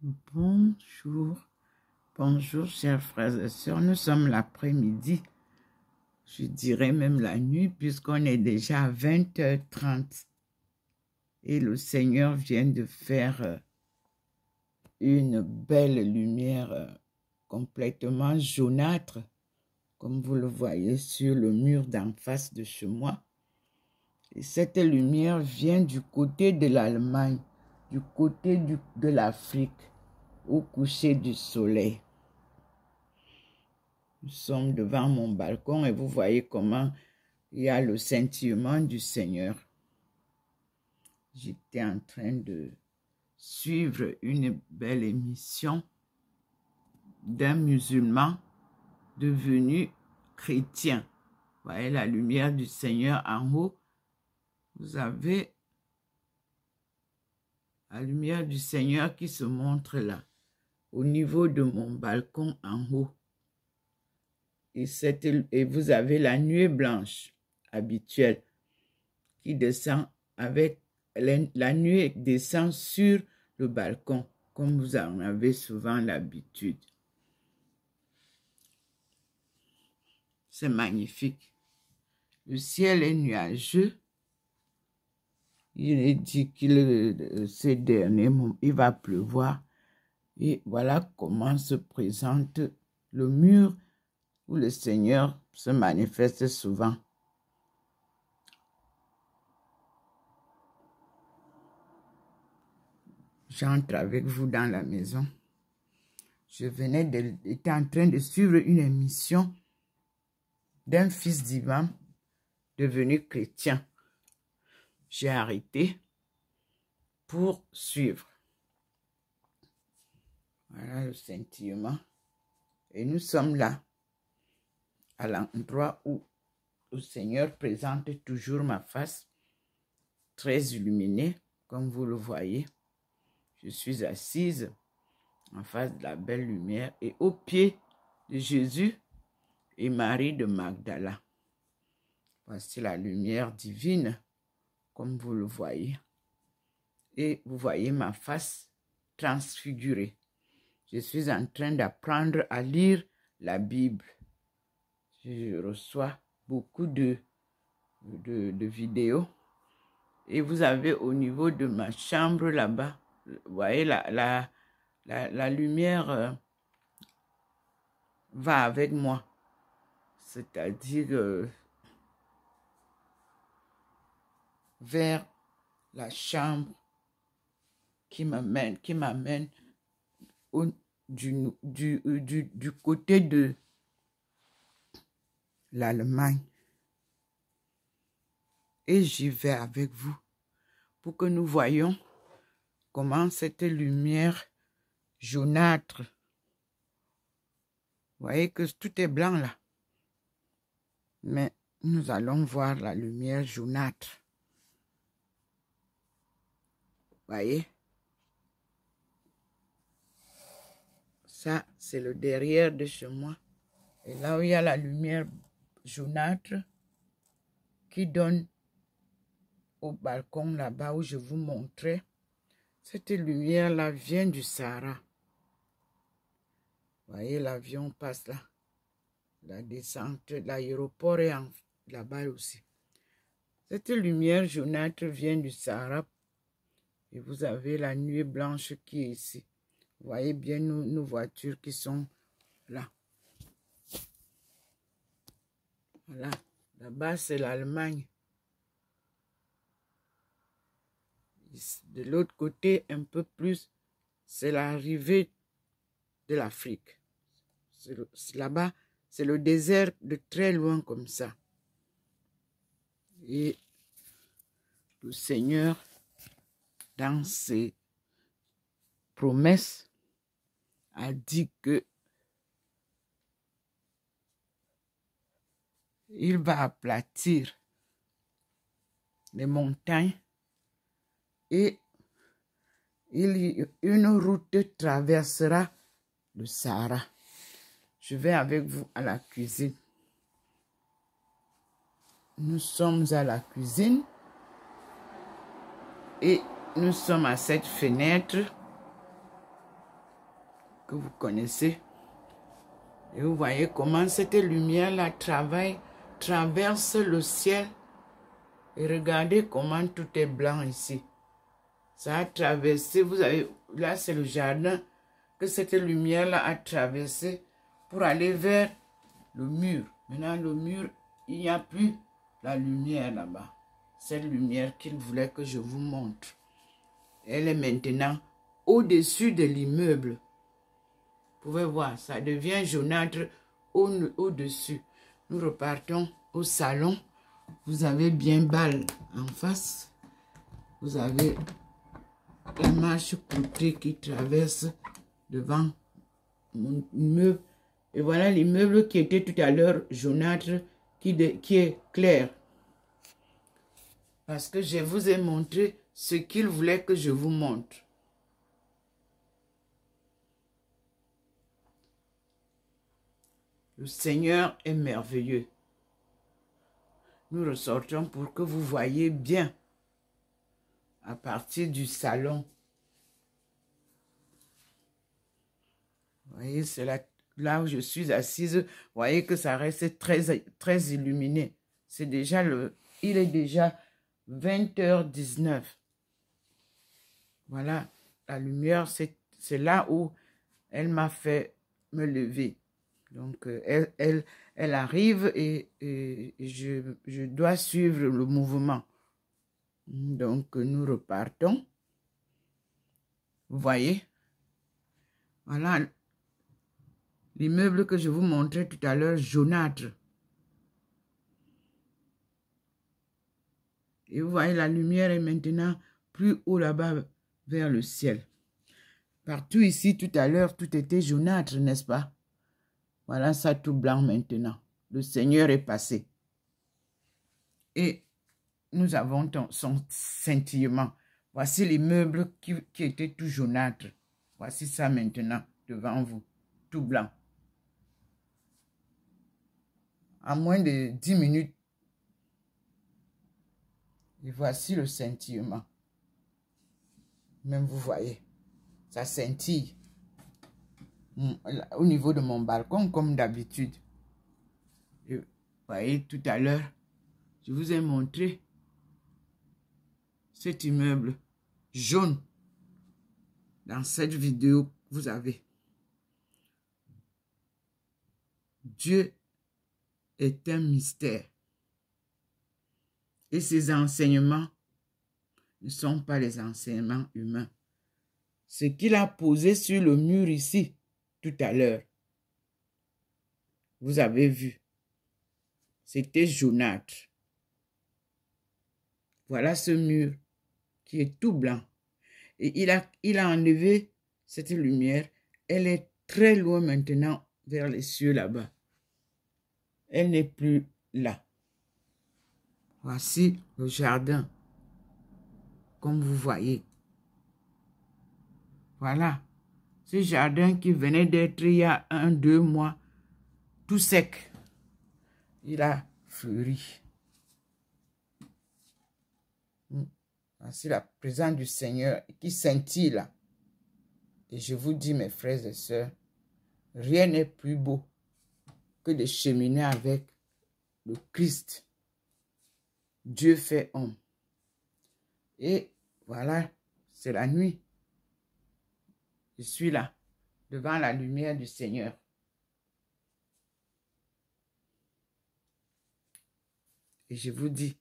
Bonjour, bonjour chers frères et sœurs, nous sommes l'après-midi, je dirais même la nuit puisqu'on est déjà à 20h30 et le Seigneur vient de faire une belle lumière complètement jaunâtre comme vous le voyez sur le mur d'en face de chez moi. Et cette lumière vient du côté de l'Allemagne, du côté de l'Afrique, au coucher du soleil. Nous sommes devant mon balcon et vous voyez comment il y a le scintillement du Seigneur. J'étais en train de suivre une belle émission d'un musulman devenu chrétien. Vous voyez la lumière du Seigneur en haut. Vous avez la lumière du Seigneur qui se montre là, au niveau de mon balcon en haut. Et vous avez la nuée blanche habituelle qui descend avec la nuée descend sur le balcon, comme vous en avez souvent l'habitude. C'est magnifique. Le ciel est nuageux. Il est dit qu'il ces derniers moments, il va pleuvoir. Et voilà comment se présente le mur où le Seigneur se manifeste souvent. J'entre avec vous dans la maison. J'étais en train de suivre une émission d'un fils d'imam devenu chrétien. J'ai arrêté pour suivre. Voilà le scintillement. Et nous sommes là, à l'endroit où le Seigneur présente toujours ma face, très illuminée, comme vous le voyez. Je suis assise en face de la belle lumière et au pied de Jésus et Marie de Magdala. Voici la lumière divine, comme vous le voyez. Et vous voyez ma face transfigurée. Je suis en train d'apprendre à lire la Bible. Je reçois beaucoup de vidéos. Et vous avez au niveau de ma chambre là-bas, vous voyez la lumière va avec moi. C'est-à-dire vers la chambre qui m'amène du côté de l'Allemagne. Et j'y vais avec vous pour que nous voyions comment cette lumière jaunâtre, vous voyez que tout est blanc là, mais nous allons voir la lumière jaunâtre. Vous voyez? Ça, c'est le derrière de chez moi. Et là où il y a la lumière jaunâtre qui donne au balcon là-bas où je vous montrais, cette lumière-là vient du Sahara. Vous voyez, l'avion passe là. La descente, l'aéroport est là-bas aussi. Cette lumière jaunâtre vient du Sahara. Et vous avez la nuée blanche qui est ici. Vous voyez bien nos voitures qui sont là. Voilà. Là-bas, c'est l'Allemagne. De l'autre côté, un peu plus, c'est l'arrivée de l'Afrique. Là-bas, c'est le désert de très loin comme ça. Et le Seigneur, dans ses promesses, a dit que il va aplatir les montagnes et une route traversera le Sahara. Je vais avec vous à la cuisine. Nous sommes à la cuisine et nous sommes à cette fenêtre que vous connaissez. Et vous voyez comment cette lumière-là traverse le ciel. Et regardez comment tout est blanc ici. Ça a traversé, vous avez, là c'est le jardin que cette lumière-là a traversé pour aller vers le mur. Maintenant le mur, il n'y a plus la lumière là-bas. Cette lumière qu'il voulait que je vous montre. Elle est maintenant au-dessus de l'immeuble. Vous pouvez voir, ça devient jaunâtre au-dessus. Nous repartons au salon. Vous avez bien balle en face. Vous avez la marche poutrée qui traverse devant mon immeuble. Et voilà l'immeuble qui était tout à l'heure jaunâtre, qui est clair. Parce que je vous ai montré ce qu'il voulait que je vous montre. Le Seigneur est merveilleux. Nous ressortons pour que vous voyez bien à partir du salon. Vous voyez, c'est là où je suis assise. Vous voyez que ça reste très illuminé. C'est déjà il est déjà 20h19. Voilà, la lumière, c'est là où elle m'a fait me lever. Donc, elle arrive et je dois suivre le mouvement. Donc, nous repartons. Vous voyez? Voilà l'immeuble que je vous montrais tout à l'heure, jaunâtre. Et vous voyez, la lumière est maintenant plus haut là-bas vers le ciel. Partout ici, tout à l'heure, tout était jaunâtre, n'est-ce pas? Voilà ça tout blanc maintenant. Le Seigneur est passé. Et nous avons son scintillement. Voici l'immeuble qui était tout jaunâtre. Voici ça maintenant devant vous, tout blanc. En moins de 10 minutes, et voici le scintillement. Même vous voyez, ça scintille. Au niveau de mon balcon, comme d'habitude. Vous voyez, tout à l'heure, je vous ai montré cet immeuble jaune. Dans cette vidéo que vous avez. Dieu est un mystère. Et ses enseignements ne sont pas les enseignements humains. Ce qu'il a posé sur le mur ici, tout à l'heure, vous avez vu, c'était jaunâtre. Voilà ce mur qui est tout blanc. Et il a enlevé cette lumière. Elle est très loin maintenant vers les cieux là-bas. Elle n'est plus là. Voici le jardin, comme vous voyez. Voilà, ce jardin qui venait d'être il y a 1-2 mois, tout sec. Il a fleuri. Voici la présence du Seigneur qui scintille là. Et je vous dis, mes frères et sœurs, rien n'est plus beau que de cheminer avec le Christ. Dieu fait homme. Et voilà, c'est la nuit. Je suis là, devant la lumière du Seigneur. Et je vous dis,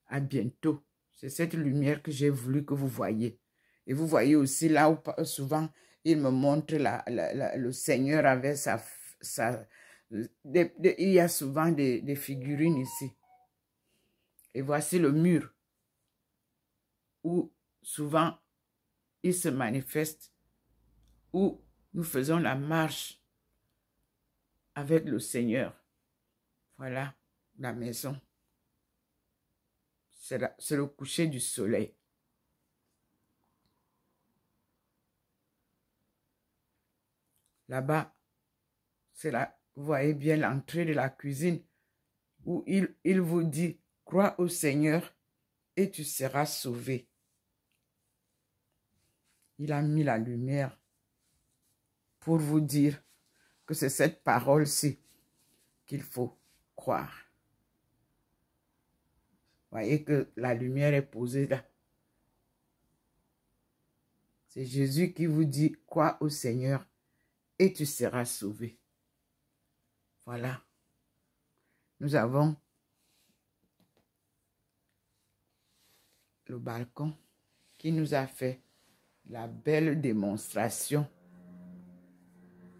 à bientôt. C'est cette lumière que j'ai voulu que vous voyez. Et vous voyez aussi là où souvent il me montre le Seigneur avec il y a souvent des figurines ici. Et voici le mur où souvent il se manifeste, où nous faisons la marche avec le Seigneur. Voilà la maison. C'est le coucher du soleil. Là-bas, c'est là, vous voyez bien l'entrée de la cuisine où il vous dit, crois au Seigneur et tu seras sauvé. Il a mis la lumière pour vous dire que c'est cette parole-ci qu'il faut croire. Voyez que la lumière est posée là. C'est Jésus qui vous dit, crois au Seigneur et tu seras sauvé. Voilà. Nous avons le balcon qui nous a fait la belle démonstration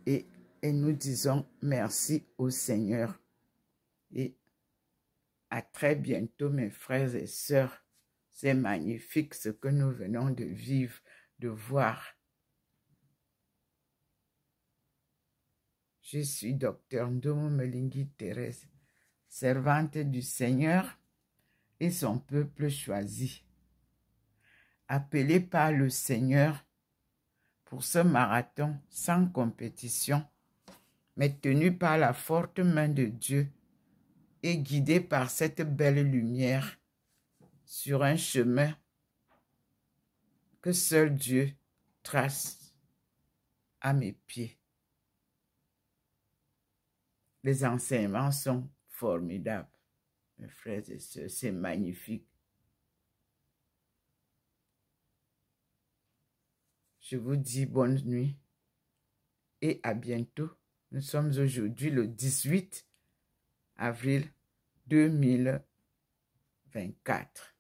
et nous disons merci au Seigneur. Et à très bientôt, mes frères et sœurs. C'est magnifique ce que nous venons de vivre, de voir. Je suis Docteur Ndomo Melingi Thérèse, servante du Seigneur et son peuple choisi. Appelée par le Seigneur pour ce marathon sans compétition, mais tenu par la forte main de Dieu et guidé par cette belle lumière sur un chemin que seul Dieu trace à mes pieds. Les enseignements sont formidables, mes frères et sœurs, c'est magnifique. Je vous dis bonne nuit et à bientôt. Nous sommes aujourd'hui le 18 avril 2024.